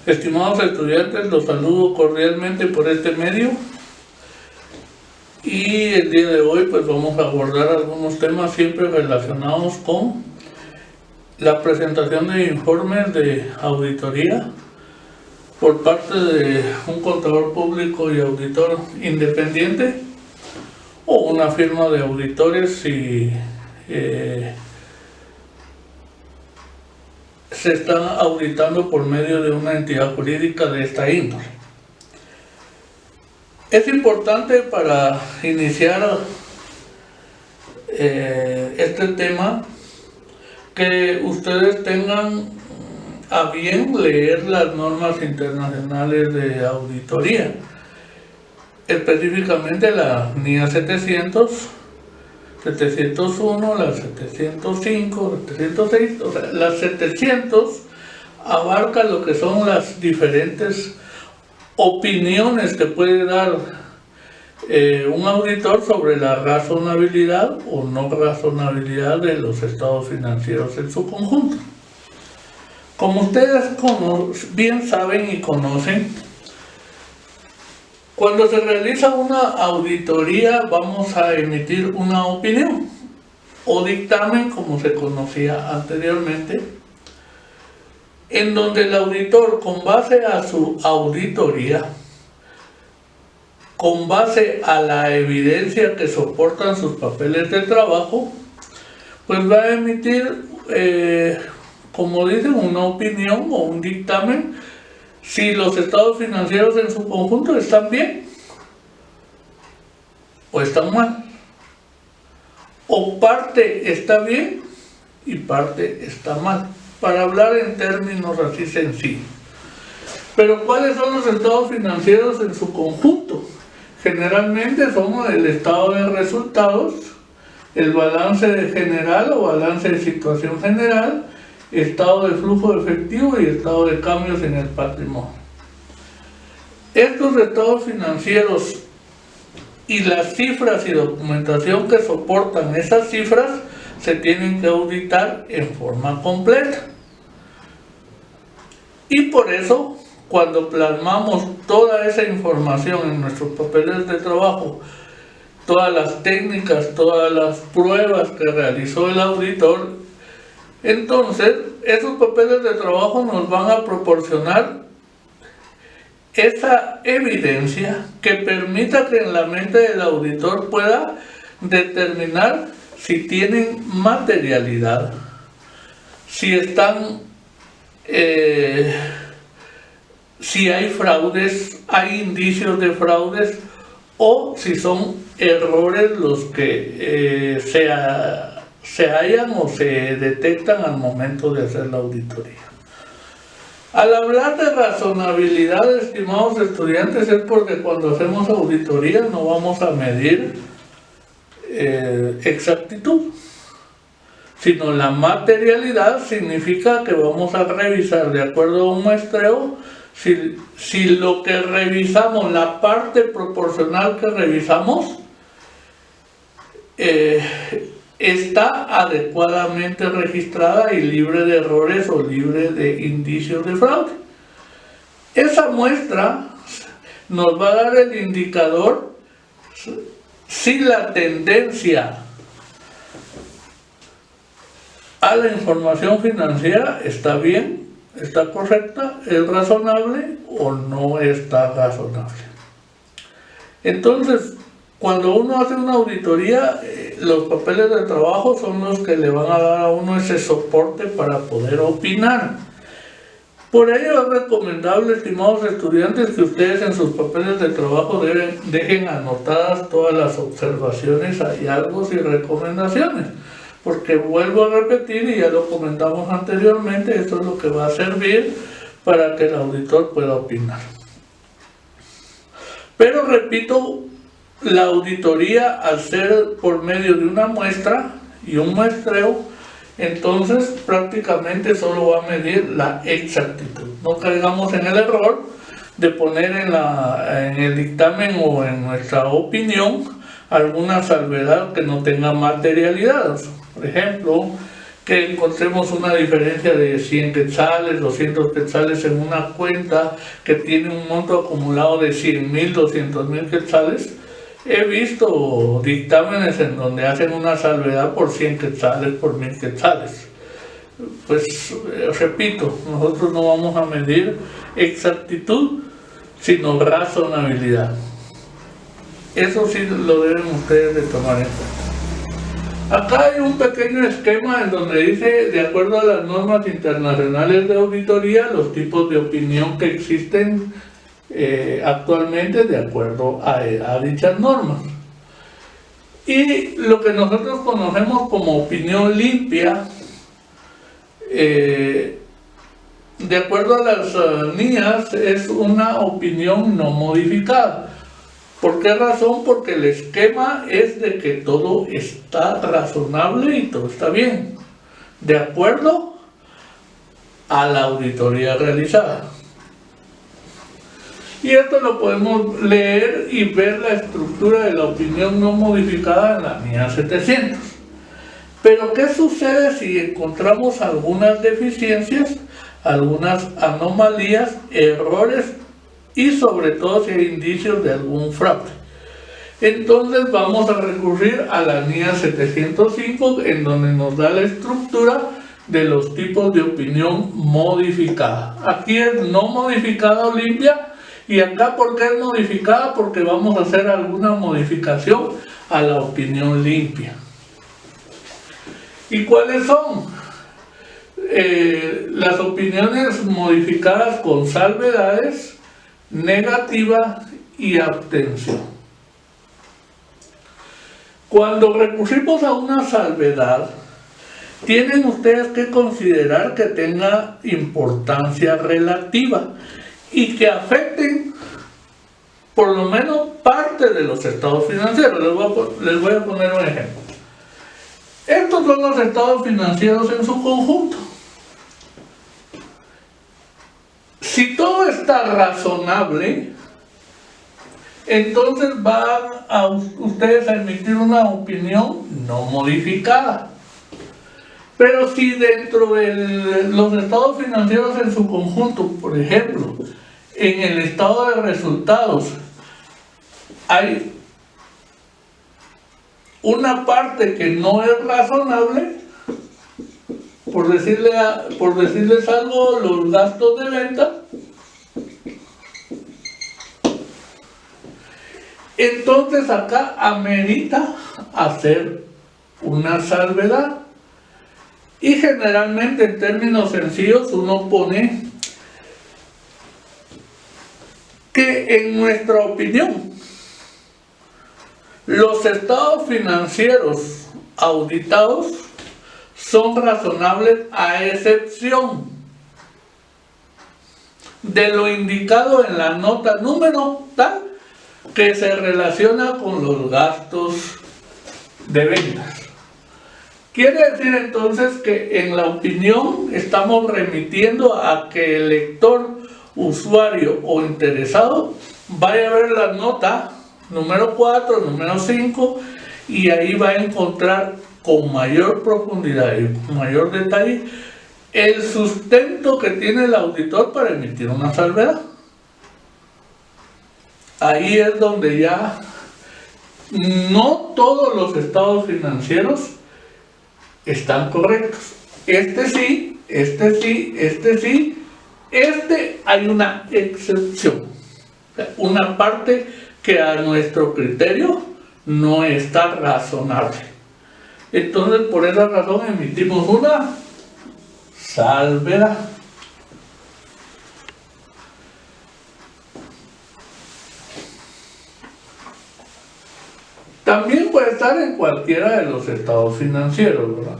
Estimados estudiantes, los saludo cordialmente por este medio y el día de hoy pues vamos a abordar algunos temas siempre relacionados con la presentación de informes de auditoría por parte de un contador público y auditor independiente o una firma de auditores si se están auditando por medio de una entidad jurídica de esta índole. Es importante para iniciar este tema que ustedes tengan a bien leer las normas internacionales de auditoría, específicamente la NIA 700, 701, la 705, 706, o sea, las 700 abarca lo que son las diferentes opiniones que puede dar un auditor sobre la razonabilidad o no razonabilidad de los estados financieros en su conjunto. Como ustedes bien saben y conocen, cuando se realiza una auditoría vamos a emitir una opinión o dictamen, como se conocía anteriormente, en donde el auditor, con base a su auditoría, con base a la evidencia que soportan sus papeles de trabajo, pues va a emitir, como dicen, una opinión o un dictamen si los estados financieros en su conjunto están bien o están mal, o parte está bien y parte está mal, para hablar en términos así sencillos. Pero ¿cuáles son los estados financieros en su conjunto? Generalmente son el estado de resultados, el balance general o balance de situación general, estado de flujo de efectivo y estado de cambios en el patrimonio. Estos estados financieros y las cifras y documentación que soportan esas cifras se tienen que auditar en forma completa. Y por eso, cuando plasmamos toda esa información en nuestros papeles de trabajo, todas las técnicas, todas las pruebas que realizó el auditor, entonces esos papeles de trabajo nos van a proporcionar esa evidencia que permita que en la mente del auditor pueda determinar si tienen materialidad, si están, si hay fraudes, hay indicios de fraudes, o si son errores los que se hallan o se detectan al momento de hacer la auditoría. Al hablar de razonabilidad, estimados estudiantes, es porque cuando hacemos auditoría no vamos a medir exactitud, sino la materialidad significa que vamos a revisar de acuerdo a un muestreo si lo que revisamos, la parte proporcional que revisamos, está adecuadamente registrada y libre de errores o libre de indicios de fraude. Esa muestra nos va a dar el indicador si la tendencia a la información financiera está bien, está correcta, es razonable o no está razonable. Entonces, cuando uno hace una auditoría, los papeles de trabajo son los que le van a dar a uno ese soporte para poder opinar. Por ello es recomendable, estimados estudiantes, que ustedes en sus papeles de trabajo dejen anotadas todas las observaciones, hallazgos y recomendaciones. Porque vuelvo a repetir, y ya lo comentamos anteriormente, esto es lo que va a servir para que el auditor pueda opinar. Pero repito, la auditoría, al ser por medio de una muestra y un muestreo, entonces prácticamente solo va a medir la exactitud. No caigamos en el error de poner en el dictamen o en nuestra opinión alguna salvedad que no tenga materialidad. Por ejemplo, que encontremos una diferencia de 100 quetzales, 200 quetzales en una cuenta que tiene un monto acumulado de 100.000, 200.000 quetzales. He visto dictámenes en donde hacen una salvedad por 100 quetzales, por 1.000 quetzales. Pues repito, nosotros no vamos a medir exactitud, sino razonabilidad. Eso sí lo deben ustedes de tomar en cuenta. Acá hay un pequeño esquema en donde dice, de acuerdo a las normas internacionales de auditoría, los tipos de opinión que existen actualmente de acuerdo a dichas normas. Y lo que nosotros conocemos como opinión limpia, de acuerdo a las NIAs, es una opinión no modificada. ¿Por qué razón? Porque el esquema es de que todo está razonable y todo está bien, de acuerdo a la auditoría realizada. Y esto lo podemos leer y ver la estructura de la opinión no modificada en la NIA 700. Pero ¿qué sucede si encontramos algunas deficiencias, algunas anomalías, errores y sobre todo si hay indicios de algún fraude? Entonces vamos a recurrir a la NIA 705, en donde nos da la estructura de los tipos de opinión modificada. Aquí es no modificada o limpia, y acá ¿por qué es modificada? Porque vamos a hacer alguna modificación a la opinión limpia. ¿Y cuáles son? Las opiniones modificadas con salvedades, negativa y abstención. Cuando recurrimos a una salvedad, tienen ustedes que considerar que tenga importancia relativa y que afecten por lo menos parte de los estados financieros. Les voy a poner un ejemplo. Estos son los estados financieros en su conjunto. Si todo está razonable, entonces van a ustedes a emitir una opinión no modificada. Pero si dentro de los estados financieros en su conjunto, por ejemplo, en el estado de resultados, hay una parte que no es razonable, por decirles algo, los gastos de venta, entonces acá amerita hacer una salvedad. Y generalmente en términos sencillos uno pone que en nuestra opinión los estados financieros auditados son razonables a excepción de lo indicado en la nota número tal que se relaciona con los gastos de ventas. Quiere decir entonces que en la opinión estamos remitiendo a que el lector, usuario o interesado vaya a ver la nota número 4, número 5 y ahí va a encontrar con mayor profundidad y con mayor detalle el sustento que tiene el auditor para emitir una salvedad. Ahí es donde ya no todos los estados financieros están correctos. Este sí, hay una excepción. Una parte que a nuestro criterio no está razonable. Entonces, por esa razón emitimos una salvedad. También puede estar en cualquiera de los estados financieros, ¿verdad?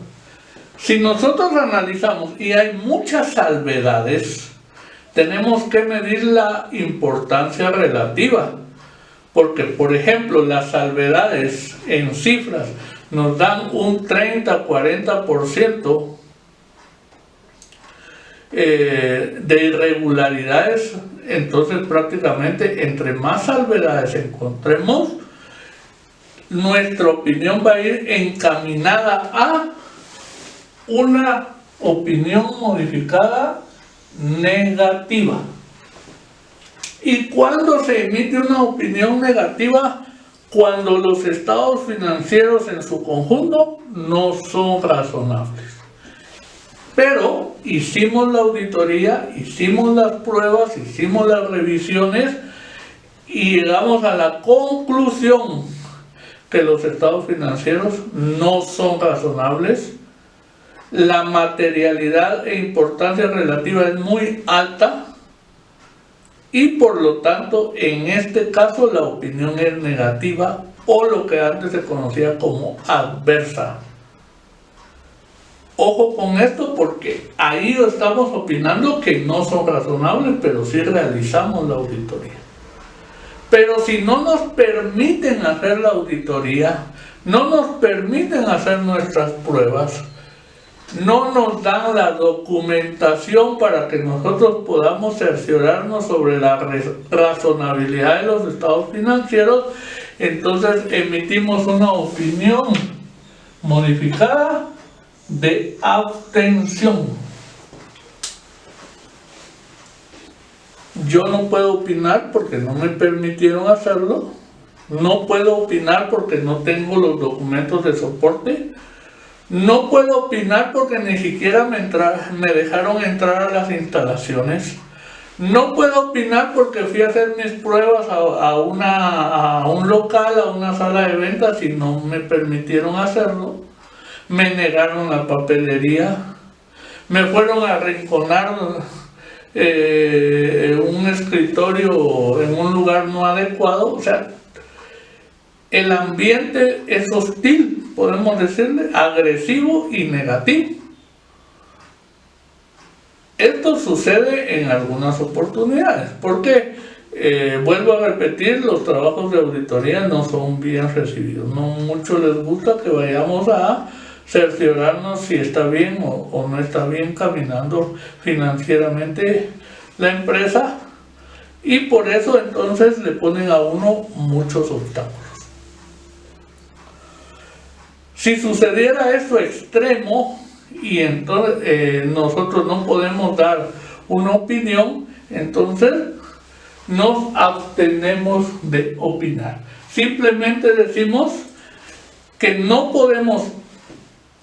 Si nosotros analizamos y hay muchas salvedades, tenemos que medir la importancia relativa. Porque, por ejemplo, las salvedades en cifras nos dan un 30-40% de irregularidades. Entonces, prácticamente, entre más salvedades encontremos, nuestra opinión va a ir encaminada a una opinión modificada negativa. ¿Y cuándo se emite una opinión negativa? Cuando los estados financieros en su conjunto no son razonables. Pero hicimos la auditoría, hicimos las pruebas, hicimos las revisiones y llegamos a la conclusión que los estados financieros no son razonables. La materialidad e importancia relativa es muy alta y por lo tanto en este caso la opinión es negativa o lo que antes se conocía como adversa. Ojo con esto porque ahí estamos opinando que no son razonables, pero sí realizamos la auditoría. Pero si no nos permiten hacer la auditoría, no nos permiten hacer nuestras pruebas, no nos dan la documentación para que nosotros podamos cerciorarnos sobre la razonabilidad de los estados financieros, entonces emitimos una opinión modificada de abstención. Yo no puedo opinar porque no me permitieron hacerlo, no puedo opinar porque no tengo los documentos de soporte, no puedo opinar porque ni siquiera me dejaron entrar a las instalaciones, no puedo opinar porque fui a hacer mis pruebas a un local, a una sala de ventas y no me permitieron hacerlo. Me negaron la papelería, me fueron a arrinconar un escritorio en un lugar no adecuado. O sea, el ambiente es hostil, podemos decirle, agresivo y negativo. Esto sucede en algunas oportunidades, porque vuelvo a repetir, los trabajos de auditoría no son bien recibidos, no mucho les gusta que vayamos a cerciorarnos si está bien o no está bien caminando financieramente la empresa, y por eso entonces le ponen a uno muchos obstáculos. Si sucediera esto extremo y entonces nosotros no podemos dar una opinión, entonces nos abstenemos de opinar. Simplemente decimos que no podemos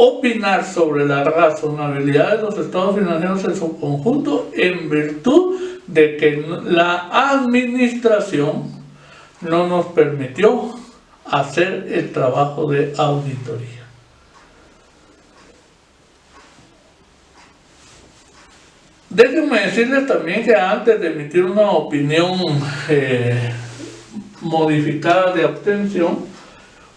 opinar sobre la razonabilidad de los estados financieros en su conjunto en virtud de que la administración no nos permitió hacer el trabajo de auditoría. Déjenme decirles también que antes de emitir una opinión modificada de abstención,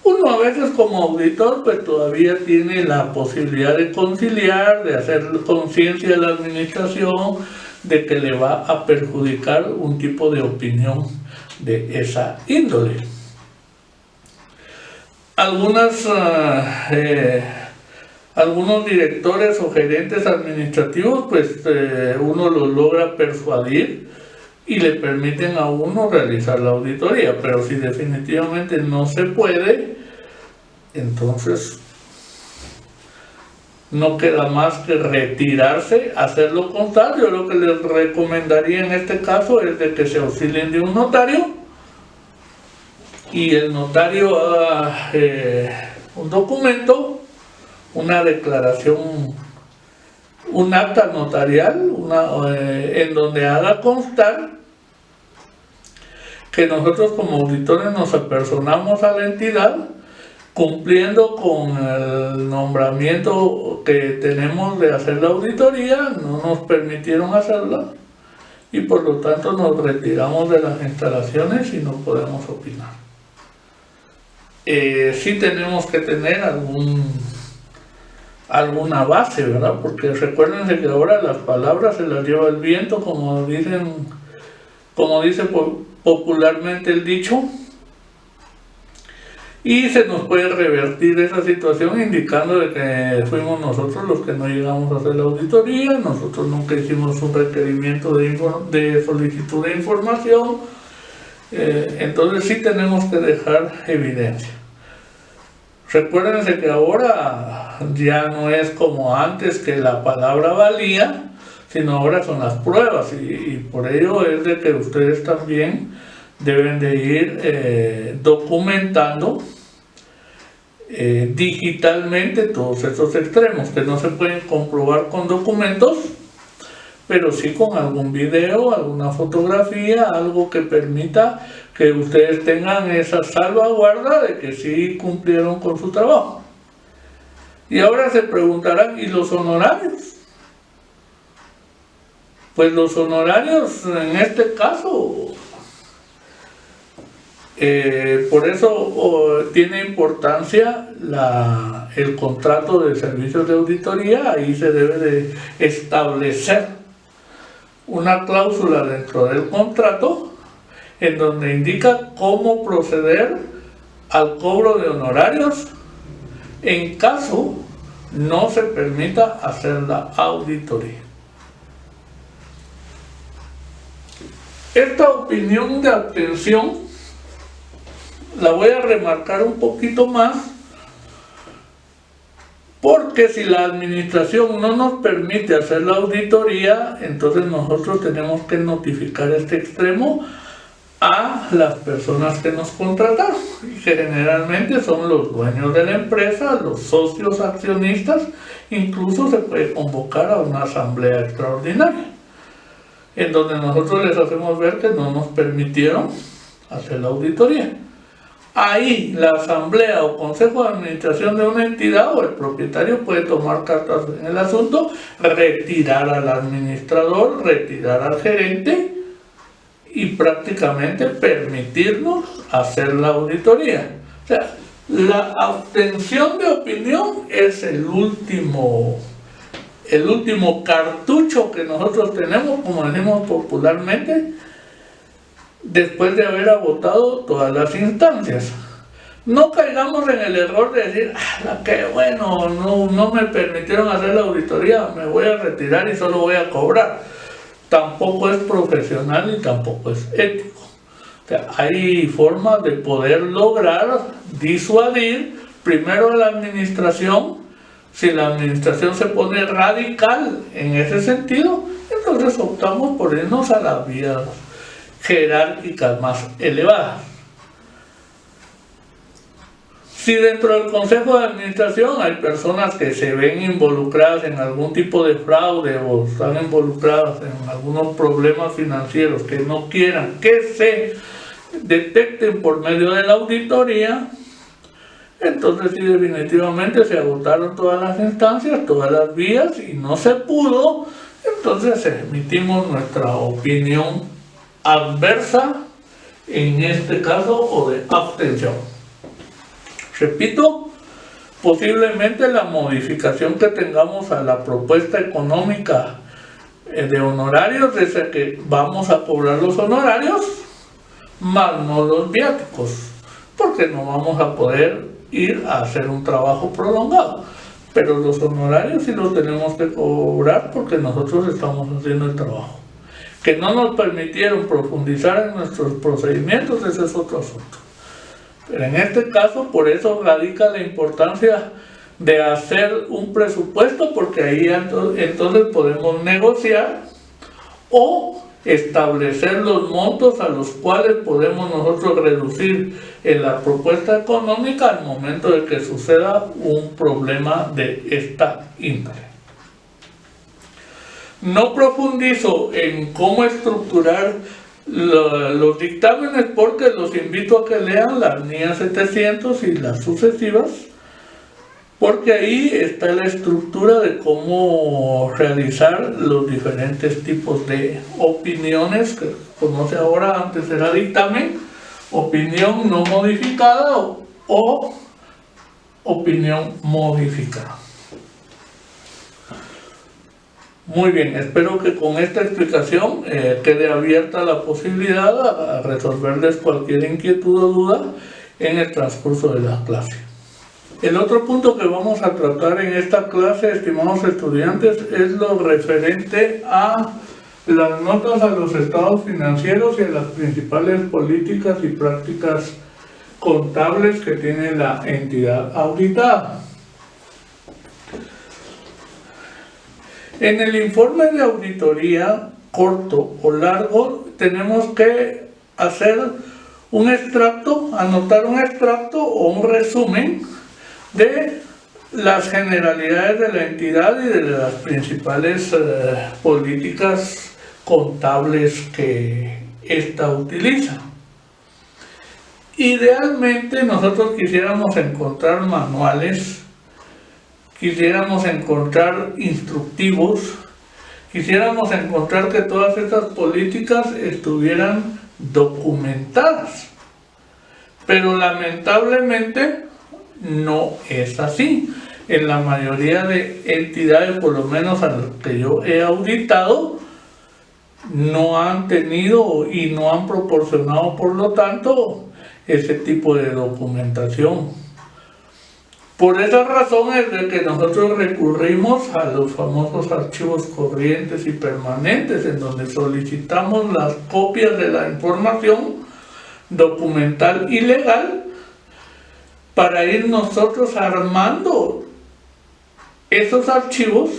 uno a veces como auditor pues todavía tiene la posibilidad de conciliar, de hacer conciencia de la administración de que le va a perjudicar un tipo de opinión de esa índole. Algunos directores o gerentes administrativos pues uno los logra persuadir y le permiten a uno realizar la auditoría, pero si definitivamente no se puede, entonces no queda más que retirarse, hacerlo constar. Yo lo que les recomendaría en este caso es de que se auxilien de un notario y el notario haga un documento, una declaración, un acta notarial, en donde haga constar que nosotros como auditores nos apersonamos a la entidad cumpliendo con el nombramiento que tenemos de hacer la auditoría, no nos permitieron hacerla y por lo tanto nos retiramos de las instalaciones y no podemos opinar. Sí tenemos que tener alguna base, ¿verdad? Porque recuérdense que ahora las palabras se las lleva el viento, como dice popularmente el dicho, y se nos puede revertir esa situación indicando de que fuimos nosotros los que no llegamos a hacer la auditoría, nosotros nunca hicimos un requerimiento de solicitud de información. Entonces sí tenemos que dejar evidencia. Recuérdense que ahora ya no es como antes que la palabra valía, sino ahora son las pruebas, y por ello es de que ustedes también deben de ir documentando digitalmente todos esos extremos que no se pueden comprobar con documentos, pero sí con algún video, alguna fotografía, algo que permita que ustedes tengan esa salvaguarda de que sí cumplieron con su trabajo. Y ahora se preguntarán, ¿y los honorarios? Pues los honorarios en este caso, por eso tiene importancia el contrato de servicios de auditoría. Ahí se debe de establecer una cláusula dentro del contrato en donde indica cómo proceder al cobro de honorarios en caso no se permita hacer la auditoría. Esta opinión de abstención la voy a remarcar un poquito más, porque si la administración no nos permite hacer la auditoría, entonces nosotros tenemos que notificar este extremo a las personas que nos contrataron, y que generalmente son los dueños de la empresa, los socios accionistas. Incluso se puede convocar a una asamblea extraordinaria, en donde nosotros les hacemos ver que no nos permitieron hacer la auditoría. Ahí la asamblea o consejo de administración de una entidad o el propietario puede tomar cartas en el asunto, retirar al administrador, retirar al gerente y prácticamente permitirnos hacer la auditoría. O sea, la abstención de opinión es el último cartucho que nosotros tenemos, como decimos popularmente, después de haber agotado todas las instancias. No caigamos en el error de decir, que bueno, no me permitieron hacer la auditoría, me voy a retirar y solo voy a cobrar. Tampoco es profesional y tampoco es ético. O sea, hay formas de poder lograr disuadir primero a la administración. Si la administración se pone radical en ese sentido, entonces optamos por irnos a las vías jerárquicas más elevadas. Si dentro del consejo de administración hay personas que se ven involucradas en algún tipo de fraude o están involucradas en algunos problemas financieros que no quieran que se detecten por medio de la auditoría, entonces sí, definitivamente se agotaron todas las instancias, todas las vías y no se pudo, entonces emitimos nuestra opinión adversa, en este caso, o de abstención. Repito, posiblemente la modificación que tengamos a la propuesta económica de honorarios es que vamos a cobrar los honorarios, más no los viáticos, porque no vamos a poder ir a hacer un trabajo prolongado. Pero los honorarios sí los tenemos que cobrar porque nosotros estamos haciendo el trabajo. Que no nos permitieron profundizar en nuestros procedimientos, ese es otro asunto. Pero en este caso, por eso radica la importancia de hacer un presupuesto, porque ahí entonces podemos negociar o establecer los montos a los cuales podemos nosotros reducir en la propuesta económica al momento de que suceda un problema de esta índole. No profundizo en cómo estructurar los dictámenes porque los invito a que lean las NIA 700 y las sucesivas, porque ahí está la estructura de cómo realizar los diferentes tipos de opiniones que conoce ahora, antes era dictamen, opinión no modificada o opinión modificada. Muy bien, espero que con esta explicación quede abierta la posibilidad a resolverles cualquier inquietud o duda en el transcurso de la clase. El otro punto que vamos a tratar en esta clase, estimados estudiantes, es lo referente a las notas a los estados financieros y a las principales políticas y prácticas contables que tiene la entidad auditada. En el informe de auditoría, corto o largo, tenemos que hacer un extracto, anotar un extracto o un resumen de las generalidades de la entidad y de las principales políticas contables que ésta utiliza. Idealmente nosotros quisiéramos encontrar manuales, quisiéramos encontrar instructivos, quisiéramos encontrar que todas estas políticas estuvieran documentadas, pero lamentablemente no es así. En la mayoría de entidades, por lo menos a las que yo he auditado, no han tenido y no han proporcionado, por lo tanto, ese tipo de documentación. Por esa razón es de que nosotros recurrimos a los famosos archivos corrientes y permanentes, en donde solicitamos las copias de la información documental y legal para ir nosotros armando esos archivos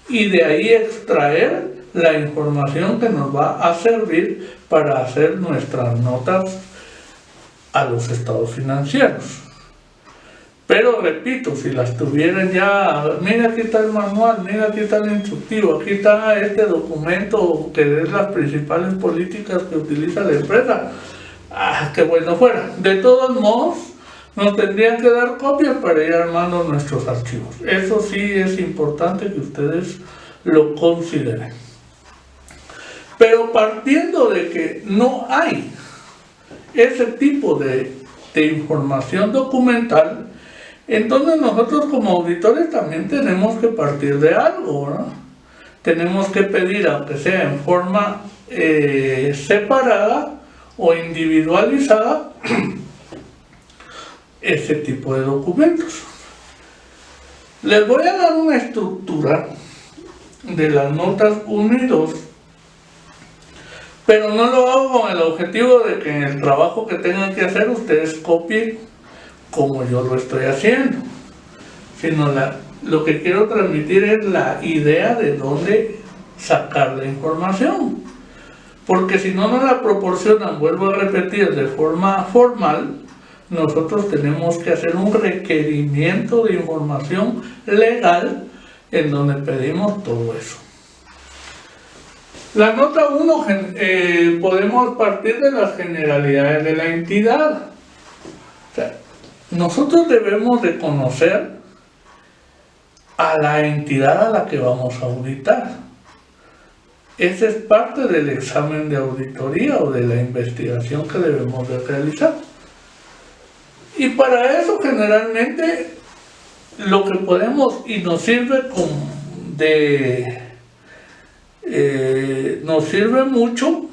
y de ahí extraer la información que nos va a servir para hacer nuestras notas a los estados financieros. Pero repito, si las tuvieran ya, mira aquí está el manual, mira aquí está el instructivo, aquí está este documento que es las principales políticas que utiliza la empresa, qué bueno fuera. De todos modos, nos tendrían que dar copias para ir armando nuestros archivos. Eso sí es importante que ustedes lo consideren. Pero partiendo de que no hay ese tipo de información documental, entonces nosotros como auditores también tenemos que partir de algo, ¿no? Tenemos que pedir, aunque sea en forma separada o individualizada, ese tipo de documentos. Les voy a dar una estructura de las notas 1 y 2, pero no lo hago con el objetivo de que en el trabajo que tengan que hacer ustedes copien como yo lo estoy haciendo, sino lo que quiero transmitir es la idea de dónde sacar la información, porque si no nos la proporcionan, vuelvo a repetir, de forma formal, nosotros tenemos que hacer un requerimiento de información legal en donde pedimos todo eso. La nota 1, podemos partir de las generalidades de la entidad. O sea, nosotros debemos de conocer a la entidad a la que vamos a auditar. Ese es parte del examen de auditoría o de la investigación que debemos de realizar. Y para eso generalmente lo que podemos y nos sirve nos sirve mucho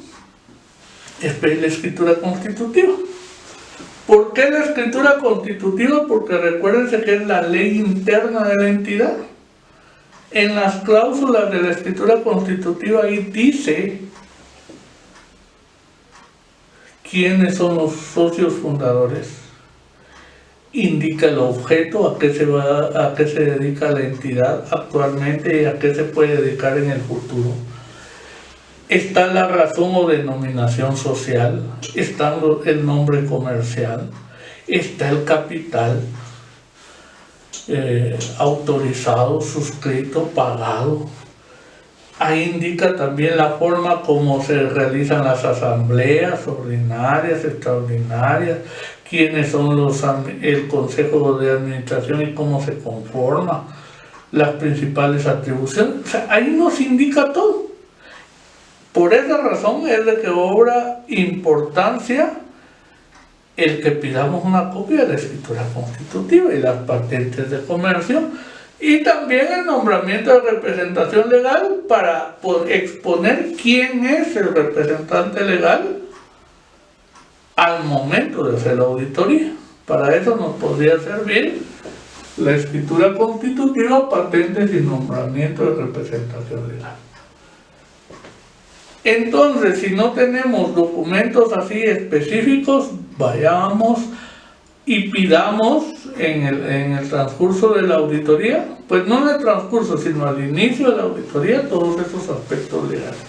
es pedir la escritura constitutiva. ¿Por qué la escritura constitutiva? Porque recuérdense que es la ley interna de la entidad. En las cláusulas de la escritura constitutiva ahí dice quiénes son los socios fundadores, indica el objeto, a qué se dedica la entidad actualmente y a qué se puede dedicar en el futuro. Está la razón o denominación social, está el nombre comercial, está el capital autorizado, suscrito, pagado. Ahí indica también la forma como se realizan las asambleas ordinarias, extraordinarias, quiénes son el consejo de administración y cómo se conforma, las principales atribuciones. O sea, ahí nos indica todo. Por esa razón es de que obra importancia el que pidamos una copia de la escritura constitutiva y las patentes de comercio, y también el nombramiento de representación legal para exponer quién es el representante legal al momento de hacer la auditoría. Para eso nos podría servir la escritura constitutiva, patentes y nombramiento de representación legal. Entonces, si no tenemos documentos así específicos, vayamos y pidamos en el transcurso de la auditoría, pues no en el transcurso, sino al inicio de la auditoría, todos esos aspectos legales.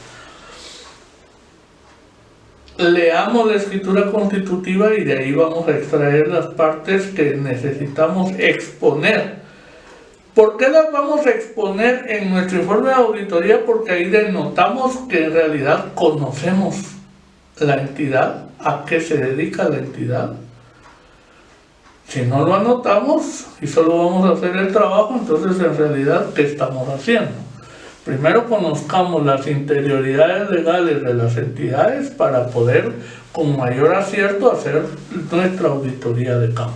Leamos la escritura constitutiva y de ahí vamos a extraer las partes que necesitamos exponer. ¿Por qué las vamos a exponer en nuestro informe de auditoría? Porque ahí denotamos que en realidad conocemos la entidad, a qué se dedica la entidad. Si no lo anotamos y solo vamos a hacer el trabajo, entonces en realidad, ¿qué estamos haciendo? Primero conozcamos las interioridades legales de las entidades para poder con mayor acierto hacer nuestra auditoría de campo.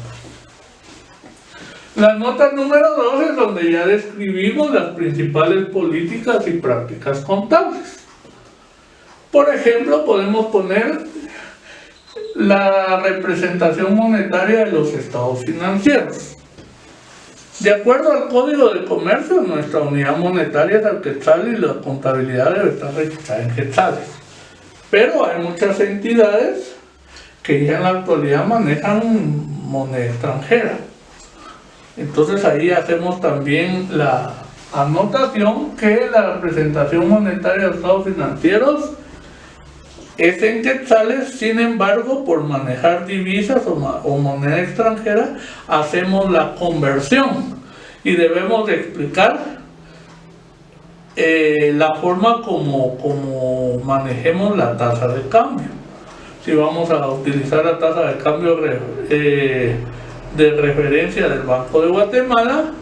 La nota número 2 es donde ya describimos las principales políticas y prácticas contables. Por ejemplo, podemos poner la representación monetaria de los estados financieros. De acuerdo al Código de Comercio, nuestra unidad monetaria es el quetzal y la contabilidad debe estar registrada en quetzales. Pero hay muchas entidades que ya en la actualidad manejan moneda extranjera. Entonces ahí hacemos también la anotación que la representación monetaria de estados financieros es en quetzales. Sin embargo, por manejar divisas o moneda extranjera, hacemos la conversión y debemos de explicar la forma como manejemos la tasa de cambio. Si vamos a utilizar la tasa de cambio de referencia del Banco de Guatemala,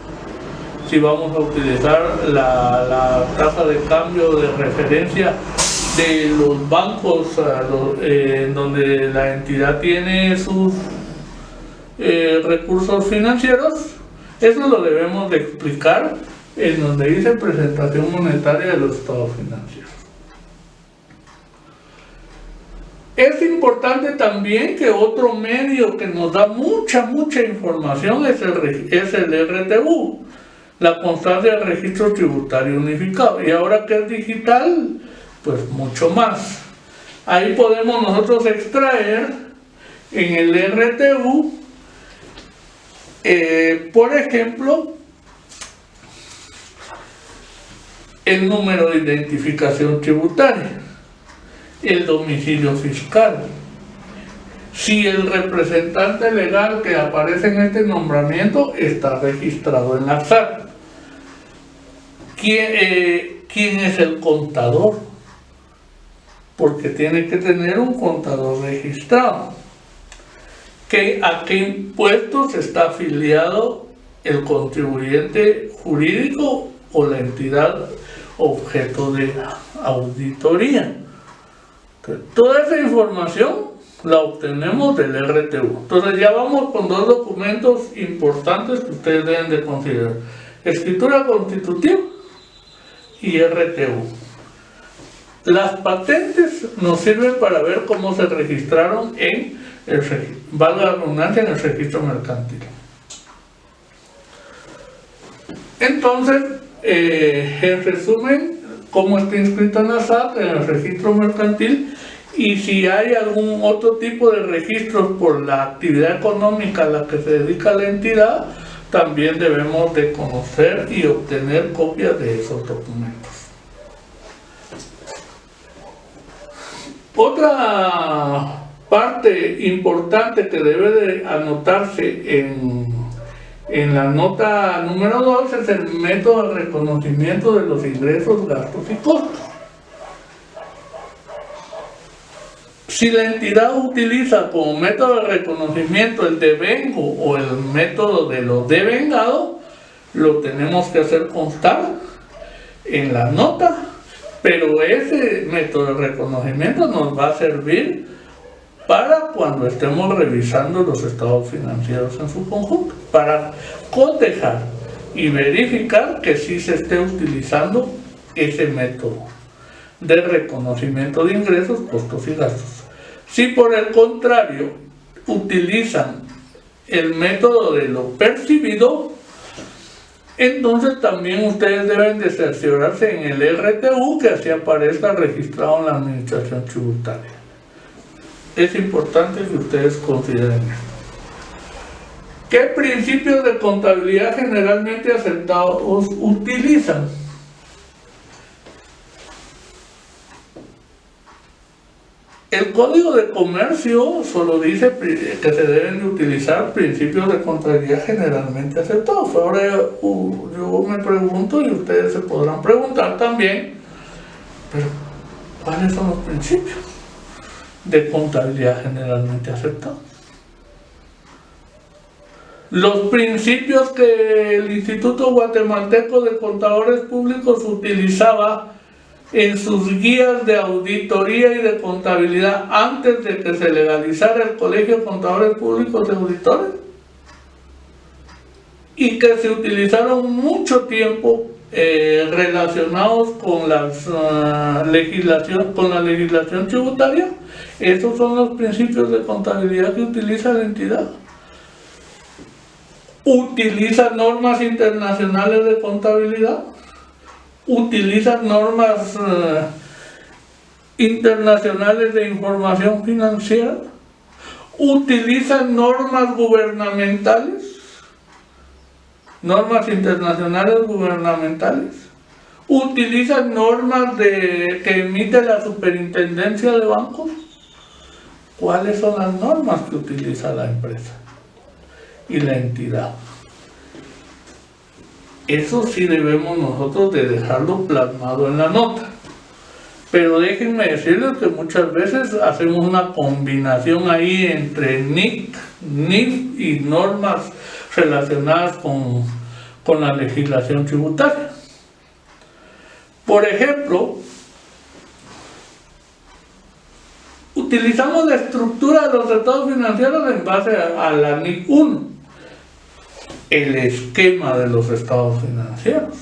si vamos a utilizar la tasa de cambio de referencia de los bancos donde la entidad tiene sus recursos financieros, eso lo debemos de explicar en donde dice presentación monetaria de los estados financieros. Es importante también que otro medio que nos da mucha información es el RTU, la constancia del registro tributario unificado. Y ahora que es digital, pues mucho más. Ahí podemos nosotros extraer en el RTU, por ejemplo, el número de identificación tributaria, el domicilio fiscal, si el representante legal que aparece en este nombramiento está registrado en la SAT, quién es el contador, porque tiene que tener un contador registrado, a qué impuestos está afiliado el contribuyente jurídico o la entidad objeto de auditoría. Entonces, toda esa información la obtenemos del RTU. Entonces ya vamos con dos documentos importantes que ustedes deben de considerar: escritura constitutiva y RTU. Las patentes nos sirven para ver cómo se registraron en valga la redundancia, en el registro mercantil. Entonces, en resumen, cómo está inscrito en la SAT, en el registro mercantil, y si hay algún otro tipo de registros por la actividad económica a la que se dedica la entidad, también debemos de conocer y obtener copias de esos documentos. Otra parte importante que debe de anotarse en la nota número 2 es el método de reconocimiento de los ingresos, gastos y costos. Si la entidad utiliza como método de reconocimiento el devengo o el método de lo devengado, lo tenemos que hacer constar en la nota, pero ese método de reconocimiento nos va a servir para cuando estemos revisando los estados financieros en su conjunto, para cotejar y verificar que sí se esté utilizando ese método de reconocimiento de ingresos, costos y gastos. Si por el contrario utilizan el método de lo percibido, entonces también ustedes deben de cerciorarse en el RTU que así aparezca registrado en la administración tributaria. Es importante que ustedes consideren esto. ¿Qué principios de contabilidad generalmente aceptados utilizan? El Código de Comercio solo dice que se deben de utilizar principios de contabilidad generalmente aceptados. Ahora yo me pregunto, y ustedes se podrán preguntar también, pero ¿cuáles son los principios de contabilidad generalmente aceptados? Los principios que el Instituto Guatemalteco de Contadores Públicos utilizaba en sus guías de auditoría y de contabilidad antes de que se legalizara el Colegio de Contadores Públicos de Auditores, y que se utilizaron mucho tiempo relacionados con la legislación tributaria. Esos son los principios de contabilidad que utiliza la entidad. Utiliza normas internacionales de contabilidad, utiliza normas internacionales de información financiera, utiliza normas gubernamentales, normas internacionales gubernamentales, utiliza normas que emite la Superintendencia de Bancos. ¿Cuáles son las normas que utiliza la empresa y la entidad? Eso sí debemos nosotros de dejarlo plasmado en la nota. Pero déjenme decirles que muchas veces hacemos una combinación ahí entre NIC, NIF y normas relacionadas con la legislación tributaria. Por ejemplo, utilizamos la estructura de los estados financieros en base a la NIC 1. El esquema de los estados financieros,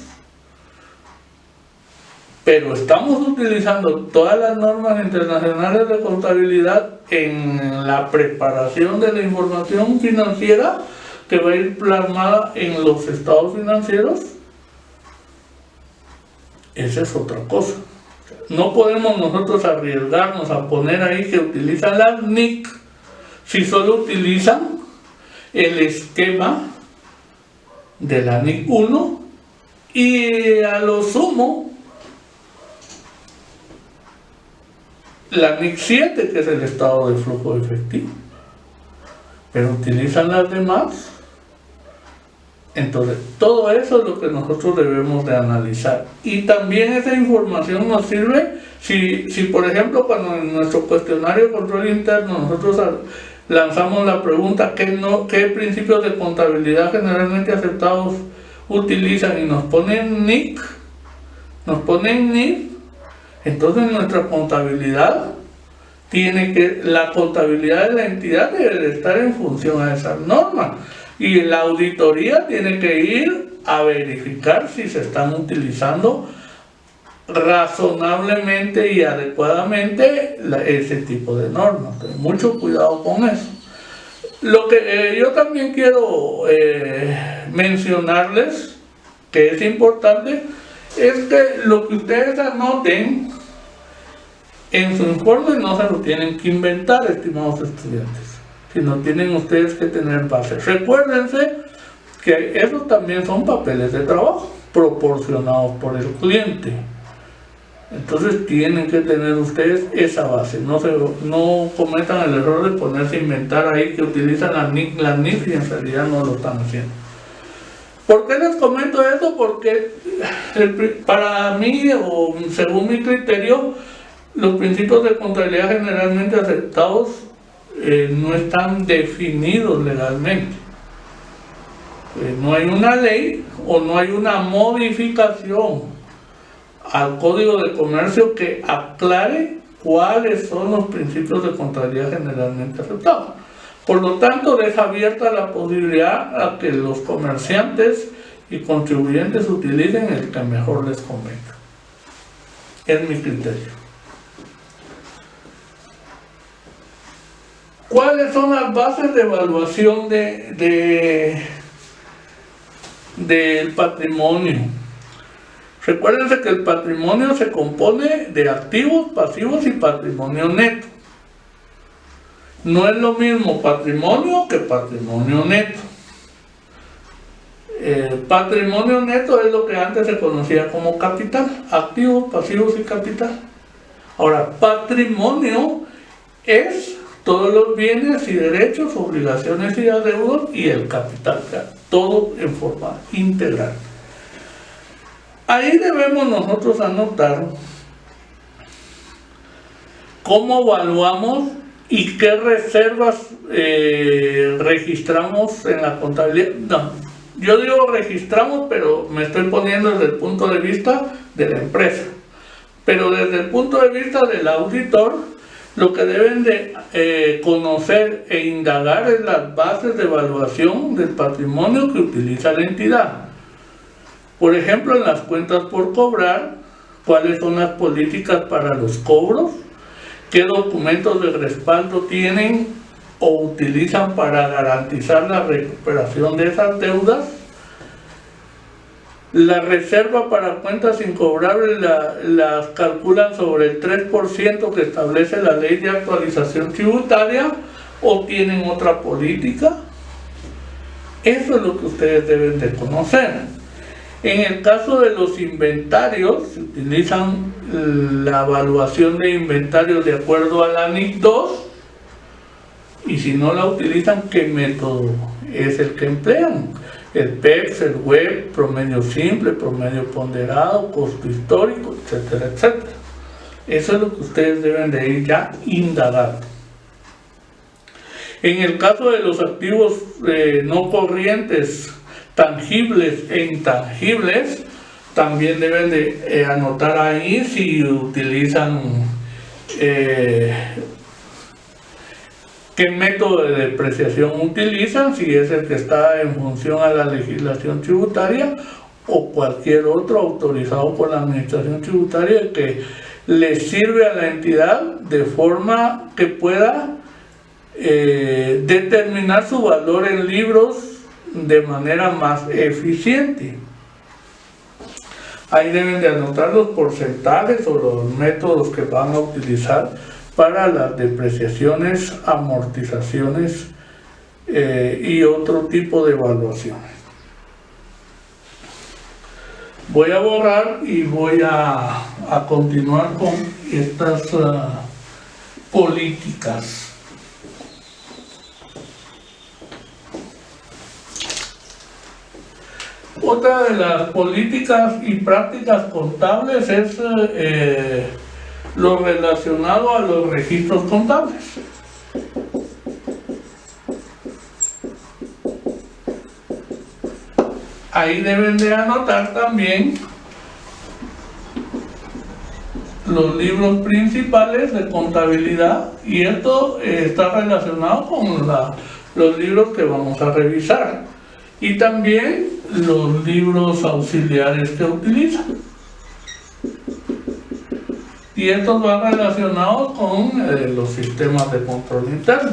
pero estamos utilizando todas las normas internacionales de contabilidad en la preparación de la información financiera que va a ir plasmada en los estados financieros. Esa es otra cosa. No podemos nosotros arriesgarnos a poner ahí que utilizan las NIC si solo utilizan el esquema de la NIC 1 y a lo sumo la NIC 7, que es el estado de flujo efectivo, pero utilizan las demás. Entonces todo eso es lo que nosotros debemos de analizar, y también esa información nos sirve si por ejemplo, cuando en nuestro cuestionario de control interno nosotros lanzamos la pregunta ¿qué principios de contabilidad generalmente aceptados utilizan? Y nos ponen NIC, nos ponen NIF. Entonces nuestra contabilidad la contabilidad de la entidad debe de estar en función a esas normas, y la auditoría tiene que ir a verificar si se están utilizando razonablemente y adecuadamente ese tipo de normas. Entonces, mucho cuidado con eso. Lo que yo también quiero mencionarles, que es importante, es que lo que ustedes anoten en su informe no se lo tienen que inventar, estimados estudiantes, sino tienen ustedes que tener bases. Recuérdense que esos también son papeles de trabajo proporcionados por el cliente. Entonces tienen que tener ustedes esa base. No cometan el error de ponerse a inventar ahí que utilizan las NIF y en realidad no lo están haciendo. ¿Por qué les comento esto? Porque para mí, o según mi criterio, los principios de contabilidad generalmente aceptados no están definidos legalmente. No hay una ley o no hay una modificación al Código de Comercio que aclare cuáles son los principios de contabilidad generalmente aceptados. Por lo tanto, deja abierta la posibilidad a que los comerciantes y contribuyentes utilicen el que mejor les convenga. Es mi criterio. ¿Cuáles son las bases de evaluación del patrimonio? Recuérdense que el patrimonio se compone de activos, pasivos y patrimonio neto. No es lo mismo patrimonio que patrimonio neto. Patrimonio neto es lo que antes se conocía como capital, activos, pasivos y capital. Ahora, patrimonio es todos los bienes y derechos, obligaciones y adeudos y el capital, o sea, todo en forma integral. Ahí debemos nosotros anotar cómo evaluamos y qué reservas registramos en la contabilidad. No, yo digo registramos, pero me estoy poniendo desde el punto de vista de la empresa. Pero desde el punto de vista del auditor, lo que deben de conocer e indagar es las bases de evaluación del patrimonio que utiliza la entidad. Por ejemplo, en las cuentas por cobrar, cuáles son las políticas para los cobros, qué documentos de respaldo tienen o utilizan para garantizar la recuperación de esas deudas. La reserva para cuentas incobrables las calculan sobre el 3% que establece la ley de actualización tributaria o tienen otra política. Eso es lo que ustedes deben de conocer. En el caso de los inventarios, se utilizan la evaluación de inventarios de acuerdo a la NIC 2 y si no la utilizan, ¿qué método es el que emplean? El PEPS, el web, promedio simple, promedio ponderado, costo histórico, etcétera, etcétera. Eso es lo que ustedes deben de ir ya indagando. En el caso de los activos no corrientes, tangibles e intangibles, también deben de anotar ahí si utilizan qué método de depreciación utilizan, si es el que está en función a la legislación tributaria o cualquier otro autorizado por la administración tributaria que le sirve a la entidad de forma que pueda determinar su valor en libros de manera más eficiente. Ahí deben de anotar los porcentajes o los métodos que van a utilizar para las depreciaciones, amortizaciones y otro tipo de evaluaciones. Voy a borrar y voy a continuar con estas políticas. Otra de las políticas y prácticas contables es lo relacionado a los registros contables. Ahí deben de anotar también los libros principales de contabilidad y esto está relacionado con los libros que vamos a revisar y también los libros auxiliares que utilizan. Y estos van relacionados con los sistemas de control interno.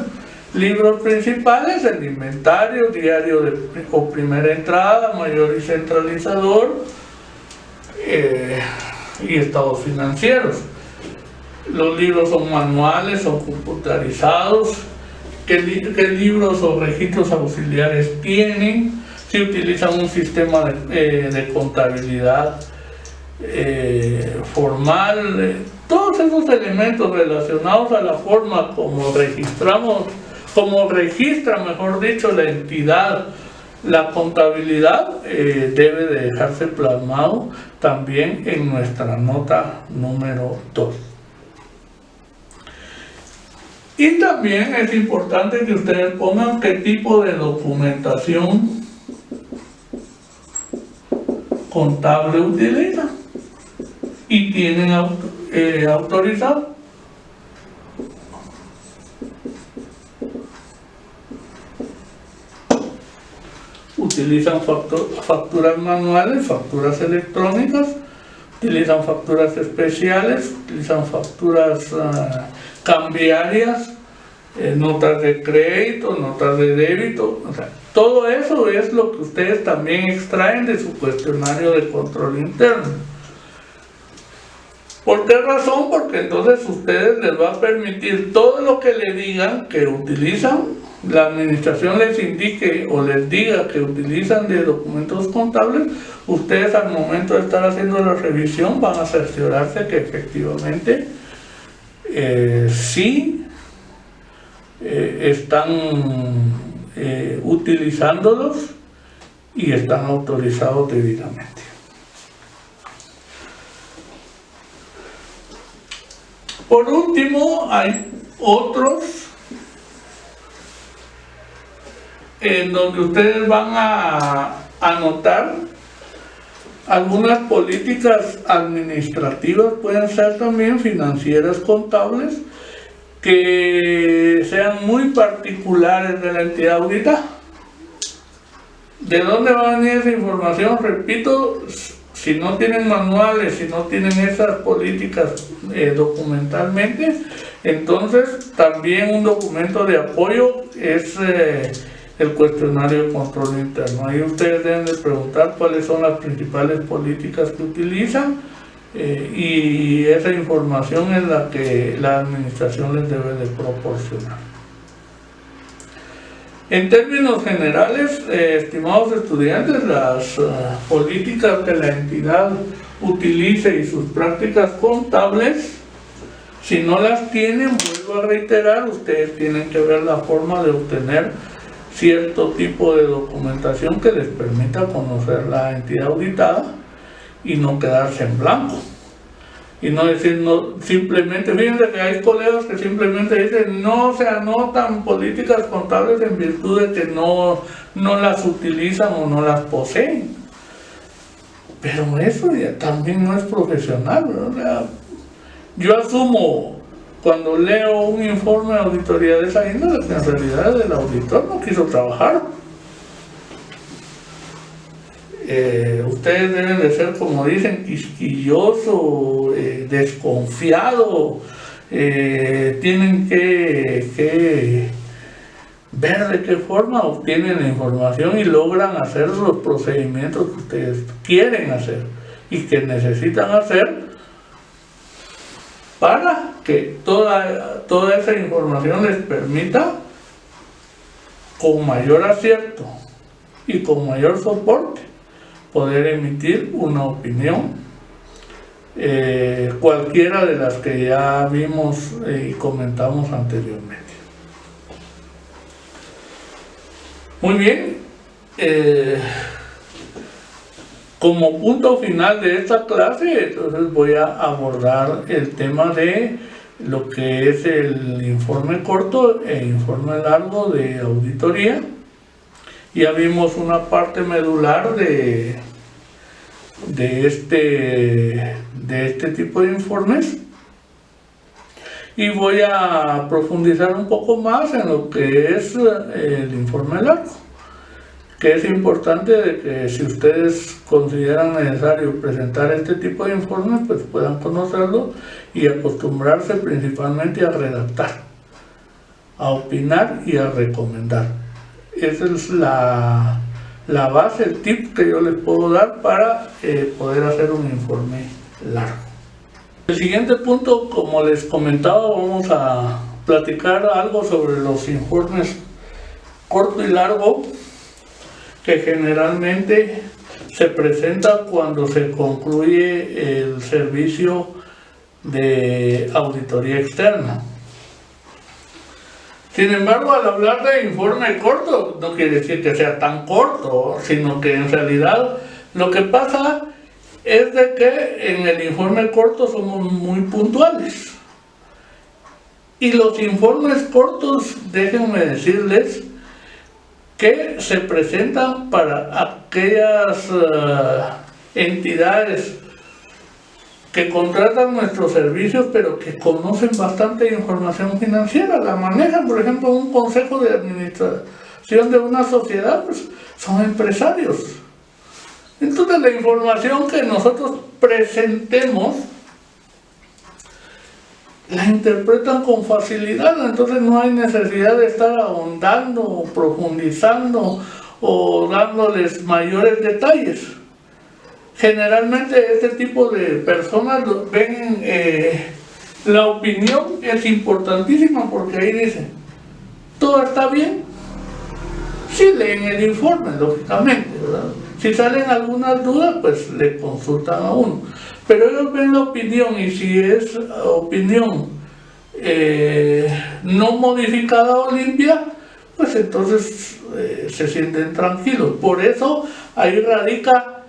Libros principales, el inventario, diario o primera entrada, mayor y centralizador y estados financieros. Los libros son manuales, son computarizados. ¿Qué libros o registros auxiliares tienen? Si utilizan un sistema de contabilidad formal, todos esos elementos relacionados a la forma como registramos, como registra, mejor dicho, la entidad, la contabilidad, debe de dejarse plasmado también en nuestra nota número 2. Y también es importante que ustedes pongan qué tipo de documentación contable utilizan y tienen autorizado. Utilizan facturas manuales, facturas electrónicas, utilizan facturas especiales, utilizan facturas cambiarias, notas de crédito, notas de débito, o sea, todo eso es lo que ustedes también extraen de su cuestionario de control interno. ¿Por qué razón? Porque entonces ustedes les va a permitir todo lo que le digan que utilizan la administración les indique o les diga que utilizan de documentos contables, ustedes al momento de estar haciendo la revisión van a cerciorarse que efectivamente sí están utilizándolos y están autorizados debidamente. Por último, hay otros en donde ustedes van a anotar algunas políticas administrativas, pueden ser también financieras, contables, que sean muy particulares de la entidad auditada. ¿De dónde va a venir esa información? Repito, si no tienen manuales, si no tienen esas políticas documentalmente, entonces también un documento de apoyo es el cuestionario de control interno. Ahí ustedes deben de preguntar cuáles son las principales políticas que utilizan y esa información es la que la administración les debe de proporcionar. En términos generales, estimados estudiantes, las políticas que la entidad utilice y sus prácticas contables, si no las tienen, vuelvo a reiterar, ustedes tienen que ver la forma de obtener cierto tipo de documentación que les permita conocer la entidad auditada y no quedarse en blanco. Y no decir, no, simplemente, fíjense que hay colegas que simplemente dicen no se anotan políticas contables en virtud de que no las utilizan o no las poseen. Pero eso ya también no es profesional, ¿verdad? O sea, yo asumo cuando leo un informe de auditoría de esa índole que en realidad el auditor no quiso trabajar. Ustedes deben de ser, como dicen, quisquilloso, desconfiado, tienen que ver de qué forma obtienen la información y logran hacer los procedimientos que ustedes quieren hacer y que necesitan hacer para que toda esa información les permita con mayor acierto y con mayor soporte poder emitir una opinión, cualquiera de las que ya vimos y comentamos anteriormente. Muy bien, como punto final de esta clase, entonces voy a abordar el tema de lo que es el informe corto e informe largo de auditoría. Ya vimos una parte medular de este tipo de informes y voy a profundizar un poco más en lo que es el informe largo, que es importante de que si ustedes consideran necesario presentar este tipo de informes, pues puedan conocerlo y acostumbrarse principalmente a redactar, a opinar y a recomendar. Esa es la base, el tip que yo les puedo dar para poder hacer un informe largo. El siguiente punto, como les comentaba, vamos a platicar algo sobre los informes corto y largo que generalmente se presenta cuando se concluye el servicio de auditoría externa. Sin embargo, al hablar de informe corto, no quiere decir que sea tan corto, sino que en realidad lo que pasa es de que en el informe corto somos muy puntuales. Y los informes cortos, déjenme decirles, que se presentan para aquellas entidades que contratan nuestros servicios, pero que conocen bastante información financiera, la manejan. Por ejemplo, un consejo de administración de una sociedad, pues son empresarios. Entonces la información que nosotros presentemos la interpretan con facilidad, entonces no hay necesidad de estar ahondando o profundizando o dándoles mayores detalles. Generalmente este tipo de personas ven la opinión es importantísima porque ahí dicen todo está bien, Si leen el informe, lógicamente, ¿verdad? Si salen algunas dudas, pues le consultan a uno. Pero ellos ven la opinión, y si es opinión no modificada o limpia, pues entonces se sienten tranquilos. Por eso ahí radica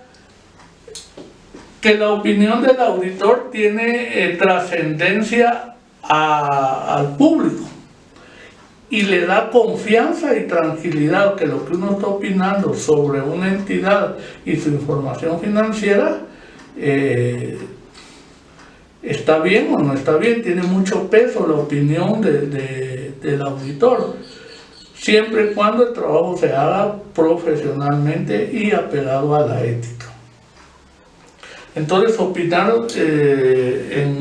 que la opinión del auditor tiene trascendencia al público y le da confianza y tranquilidad que lo que uno está opinando sobre una entidad y su información financiera está bien o no está bien. Tiene mucho peso la opinión del auditor, siempre y cuando el trabajo se haga profesionalmente y apegado a la ética. Entonces, opinar en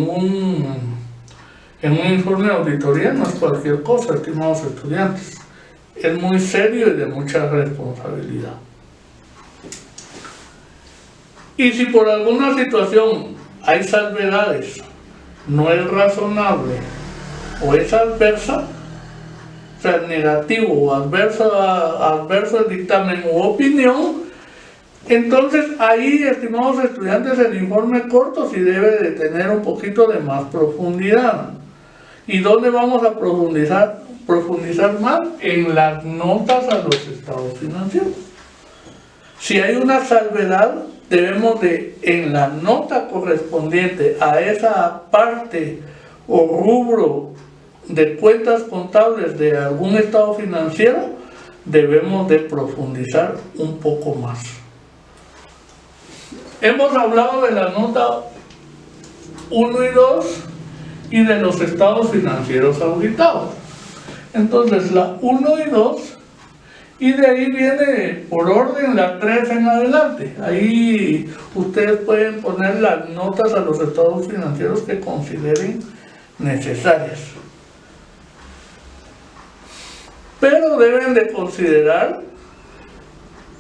un informe de auditoría no es cualquier cosa, estimados estudiantes. Es muy serio y de mucha responsabilidad. Y si por alguna situación hay salvedades, no es razonable o es adversa, o sea, negativo o adverso el dictamen u opinión, entonces ahí, estimados estudiantes, el informe corto sí debe de tener un poquito de más profundidad. ¿Y dónde vamos a profundizar más? En las notas a los estados financieros. Si hay una salvedad, debemos de, en la nota correspondiente a esa parte o rubro de cuentas contables de algún estado financiero, debemos de profundizar un poco más. Hemos hablado de la nota 1 y 2 y de los estados financieros auditados. Entonces la 1 y 2, y de ahí viene por orden la 3 en adelante. Ahí ustedes pueden poner las notas a los estados financieros que consideren necesarias. Pero deben de considerar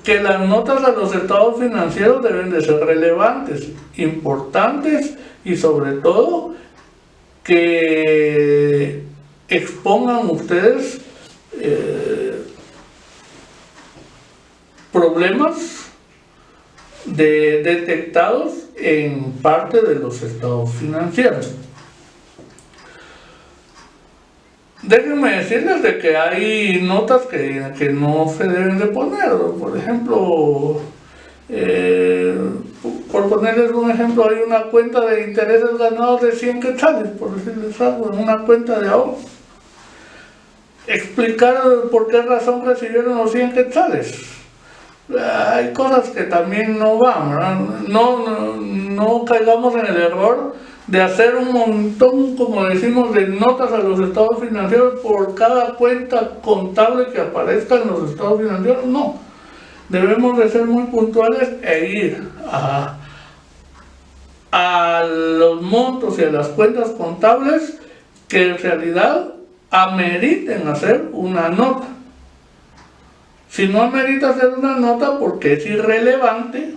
que las notas a los estados financieros deben de ser relevantes, importantes y sobre todo que expongan ustedes problemas detectados en parte de los estados financieros. Déjenme decirles de que hay notas que no se deben de poner. Por ejemplo, por ponerles un ejemplo, hay una cuenta de intereses ganados de 100 quetzales, por decirles algo, en una cuenta de ahorro. Explicar por qué razón recibieron los 100 quetzales. Hay cosas que también no van, ¿verdad? No caigamos en el error de hacer un montón, como decimos, de notas a los estados financieros por cada cuenta contable que aparezca en los estados financieros. No, debemos de ser muy puntuales e ir a los montos y a las cuentas contables que en realidad ameriten hacer una nota. Si no amerita hacer una nota porque es irrelevante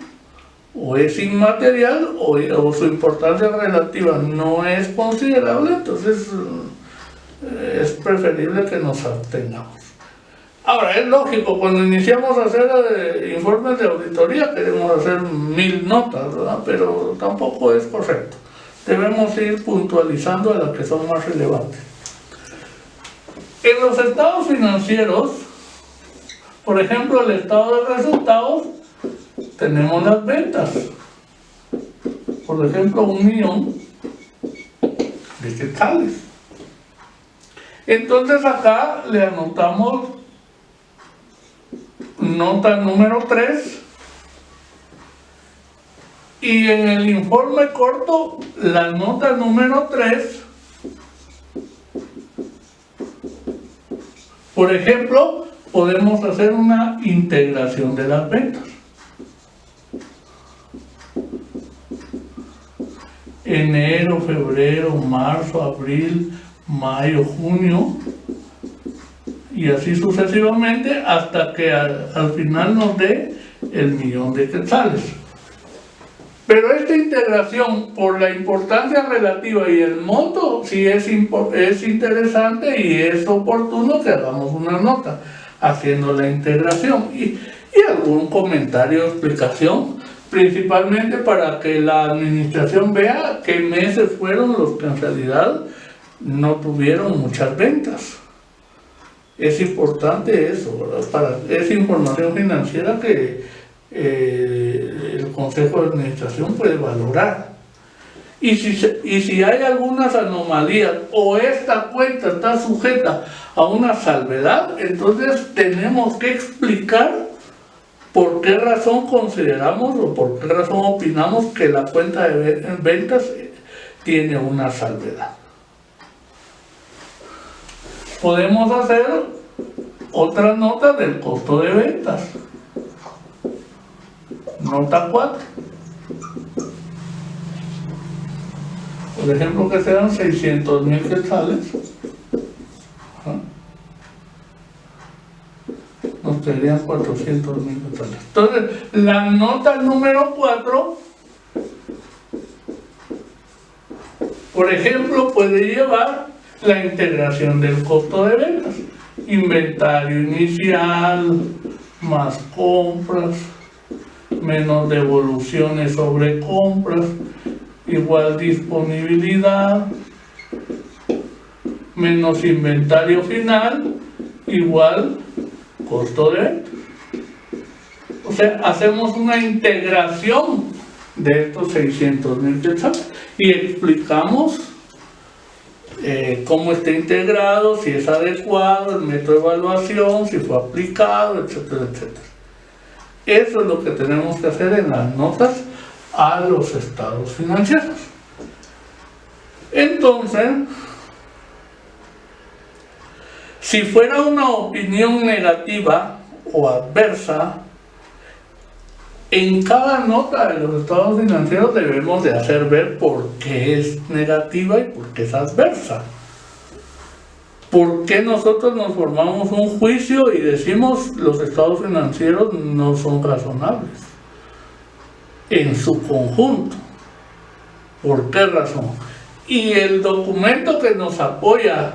o es inmaterial o su importancia relativa no es considerable, entonces es preferible que nos abstengamos. Ahora, es lógico, cuando iniciamos a hacer informes de auditoría queremos hacer 1000 notas, ¿verdad? Pero tampoco es correcto. Debemos ir puntualizando a las que son más relevantes. En los estados financieros, por ejemplo, el estado de resultados, tenemos las ventas. Por ejemplo, 1.000.000 de quetzales. Entonces acá le anotamos nota número 3. Y en el informe corto, la nota número 3, por ejemplo, podemos hacer una integración de las ventas. Enero, febrero, marzo, abril, mayo, junio, y así sucesivamente hasta que al final nos dé el 1.000.000 de quetzales. Pero esta integración, por la importancia relativa y el monto, sí es interesante y es oportuno que hagamos una nota. haciendo la integración y algún comentario o explicación, principalmente para que la administración vea qué meses fueron los que en realidad no tuvieron muchas ventas. Es importante eso, ¿verdad? Es información financiera que el Consejo de Administración puede valorar. Y si hay algunas anomalías o esta cuenta está sujeta a una salvedad, entonces tenemos que explicar por qué razón consideramos o por qué razón opinamos que la cuenta de ventas tiene una salvedad. Podemos hacer otra nota del costo de ventas. Nota 4. Por ejemplo, que sean 600,000 quetzales. Nos serían 400,000 quetzales. Entonces, la nota número 4, por ejemplo, puede llevar la integración del costo de ventas. Inventario inicial, más compras, menos devoluciones sobre compras, igual disponibilidad, menos inventario final, igual costo de ventas. O sea, hacemos una integración de estos 600,000 quetzales y explicamos cómo está integrado, si es adecuado, el método de evaluación, si fue aplicado, etcétera, etcétera. Eso es lo que tenemos que hacer en las notas a los estados financieros. Entonces, si fuera una opinión negativa o adversa, en cada nota de los estados financieros debemos de hacer ver por qué es negativa y por qué es adversa. ¿Por qué nosotros nos formamos un juicio y decimos los estados financieros no son razonables en su conjunto? ¿Por qué razón? Y el documento que nos apoya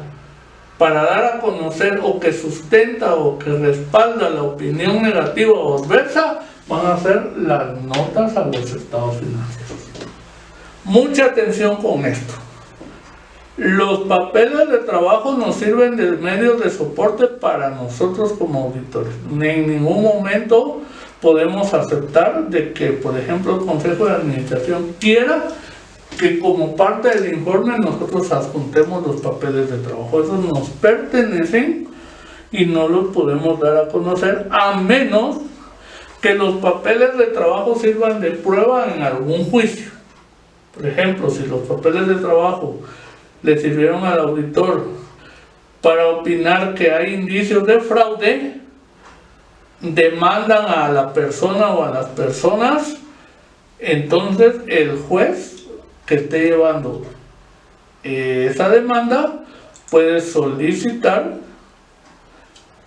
para dar a conocer o que sustenta o que respalda la opinión negativa o adversa van a ser las notas a los estados financieros. Mucha atención con esto. Los papeles de trabajo nos sirven de medios de soporte para nosotros como auditores. En ningún momento podemos aceptar de que, por ejemplo, el Consejo de Administración quiera que como parte del informe nosotros adjuntemos los papeles de trabajo. Esos nos pertenecen y no los podemos dar a conocer a menos que los papeles de trabajo sirvan de prueba en algún juicio. Por ejemplo, si los papeles de trabajo le sirvieron al auditor para opinar que hay indicios de fraude, demandan a la persona o a las personas, entonces el juez que esté llevando esa demanda puede solicitar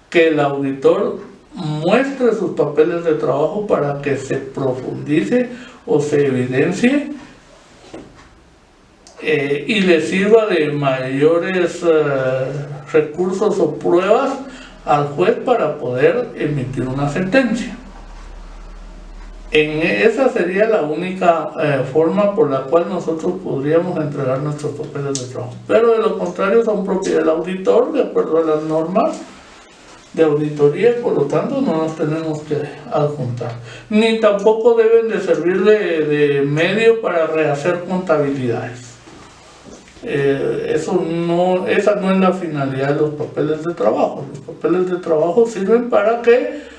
que el auditor muestre sus papeles de trabajo para que se profundice o se evidencie y le sirva de mayores recursos o pruebas al juez para poder emitir una sentencia. Esa sería la única forma por la cual nosotros podríamos entregar nuestros papeles de trabajo. Pero de lo contrario son propiedad del auditor, de acuerdo a las normas de auditoría, y por lo tanto no nos tenemos que adjuntar. Ni tampoco deben de servir de medio para rehacer contabilidades. Esa no es la finalidad de los papeles de trabajo. Los papeles de trabajo sirven para que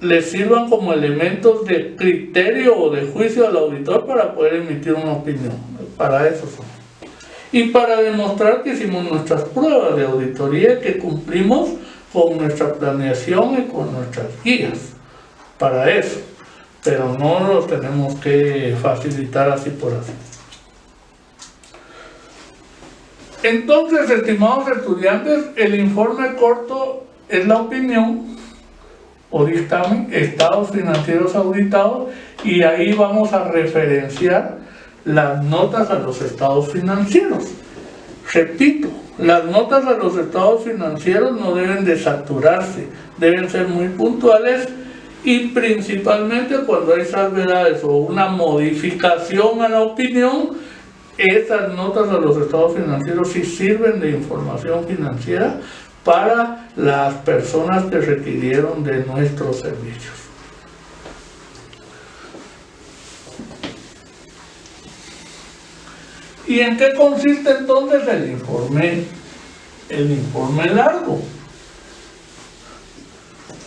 les sirvan como elementos de criterio o de juicio al auditor para poder emitir una opinión. Para eso son. Y para demostrar que hicimos nuestras pruebas de auditoría, que cumplimos con nuestra planeación y con nuestras guías. Para eso. Pero no lo tenemos que facilitar así por así. Entonces, estimados estudiantes, el informe corto es la opinión o dictamen, estados financieros auditados, y ahí vamos a referenciar las notas a los estados financieros. Repito, Las notas a los estados financieros no deben de saturarse, deben ser muy puntuales y principalmente cuando hay salvedades o una modificación a la opinión, esas notas a los estados financieros sí sirven de información financiera para las personas que requirieron de nuestros servicios. ¿Y en qué consiste entonces el informe largo?